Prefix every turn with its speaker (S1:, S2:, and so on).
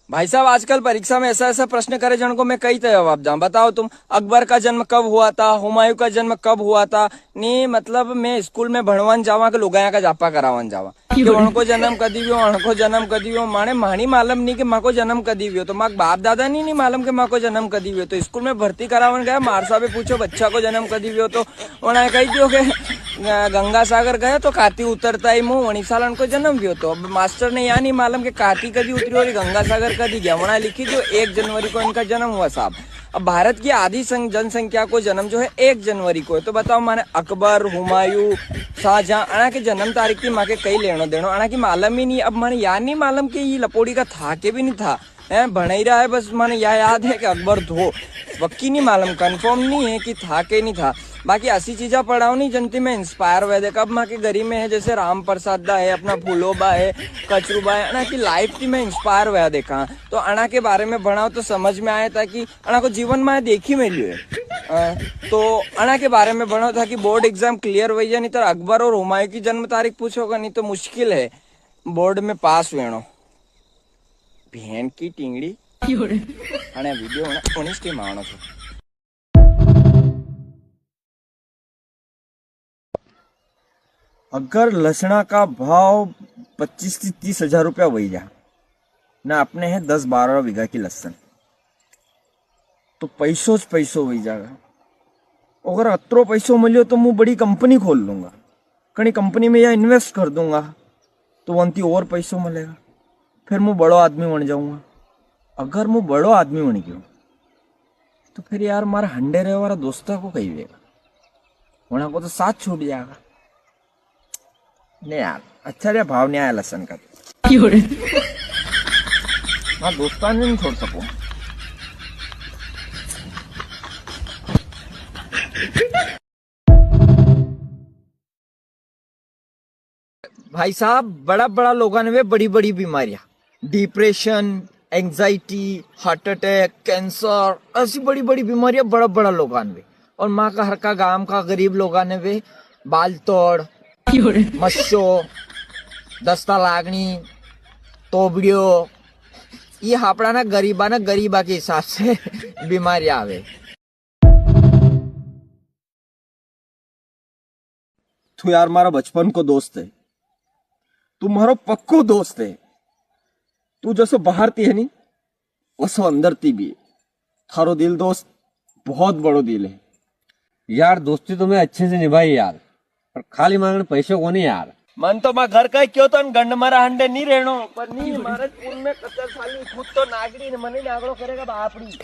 S1: भाई साहब आजकल परीक्षा में ऐसा ऐसा प्रश्न करे जिनको मैं कई जवाब जाऊं। बताओ तुम, अकबर का जन्म कब हुआ था, हुमायूं का जन्म कब हुआ था। नी मतलब मैं स्कूल में भणवान जावा के लोगाया का जापा करावन जावा कि उनको जन्म कदी व्यो, उनको जन्म कदी व्यो। माने मानी मालूम नहीं कि माँ को जन्म कदी व्यो, तो माँ बाप दादा नहीं मालूम कि माँ को जन्म कदी व्यो। तो स्कूल में भर्ती करावन गया, मार साहब पूछो बच्चा को जन्म कदी व्यो, तो उन्हें कही दियो कि गंगा सागर गए तो काती उतरता ही मुंह वनी साल उनको जन्म व्यो। तो अब मास्टर ने यहाँ नहीं मालूम कि काती कदी उतरी और गंगा सागर कदी गया, वहां लिखी जो 1 जनवरी को इनका जन्म हुआ साहब। अब भारत की आधी जनसंख्या को जन्म जो है 1 जनवरी को है। तो बताओ माने अकबर, हुमायूं, शाहजहां अना के जन्म तारीख की माँ के कई लेनो देनो अना की मालूम ही नहीं। अब माने याद नहीं मालूम कि ये लपोड़ी का था के भी नहीं था, है बना ही रहा है बस। माने यह याद है कि अकबर धो, वक्की नहीं मालूम, कंफर्म नहीं है कि था के नहीं था। बाकी ऐसी चीजा पढ़ाओ नहीं जनती में इंस्पायर हुए देखा। अब माँ के गरीब में है जैसे राम प्रसाद दा है, अपना फूलोबा है, कचरूबा है, अना की लाइफ थी मैं इंस्पायर हुआ देखा। तो अना के बारे में बढ़ाओ तो समझ में आए ताकि अना को जीवन में देखी में लियो। तो अना के बारे में बढ़ाओ ताकि बोर्ड एग्जाम क्लियर हो जाए। नहीं तो अकबर और हुमायूं की जन्म तारीख पूछोगा नहीं तो मुश्किल है बोर्ड में पास वेणो। भेन की टींगड़ी अने वीडियो उन्नीस टीम आवनो छे। अगर लसणा का भाव 25 से 30 हजार रुपया वही जा ना, अपने है 10-12 बीघा की लसन, तो पैसों से पैसों वही जाएगा। अगर अतरो पैसों मिलियो तो मैं बड़ी कंपनी खोल लूंगा, कहीं कंपनी में या इन्वेस्ट कर दूंगा तो वंती और पैसों मिलेगा, फिर मैं बड़ो आदमी बन जाऊंगा। अगर मैं बड़ो आदमी बन गयो तो फिर यार मारा हंडे रहे वाला दोस्तों को कही देगा, वहां को तो साथ छूट जाएगा। नहीं यार अच्छा रे भाव नहीं आया लसन का, हाँ दोस्तान नहीं छोड़ सकूं। भाई साहब बड़ा बड़ा लोगों ने वे बड़ी बड़ी बीमारियां, depression, anxiety, heart attack, cancer, ऐसी बड़ी बड़ी बीमारियां बड़ा बड़ा लोगों ने। और माँ का हर का गांव का गरीब लोगों ने वे बाल तोड़, मच्छो, दस्ता लागनी, तोबड़ियो, ये हापड़ा ना गरीबा के हिसाब से बीमारियां आवे। तू यार मारा बचपन को दोस्त है, तू मारो पक्को दोस्त है। तू जैसे बाहर थी है नी वैसे अंदर थी भी। थारो दिल दोस्त बहुत बड़ो दिल है
S2: यार। दोस्ती तो मैं अच्छे से निभाई यार, पर खाली मांगने पैसों को नहीं यार।
S1: मन तो मां घर का क्यों तो गंड मारा हंडे नहीं रहनो, पर नहीं मारे स्कूल में 70 साल खुद तो नागरी मने नागड़ो करेगा बापड़ी।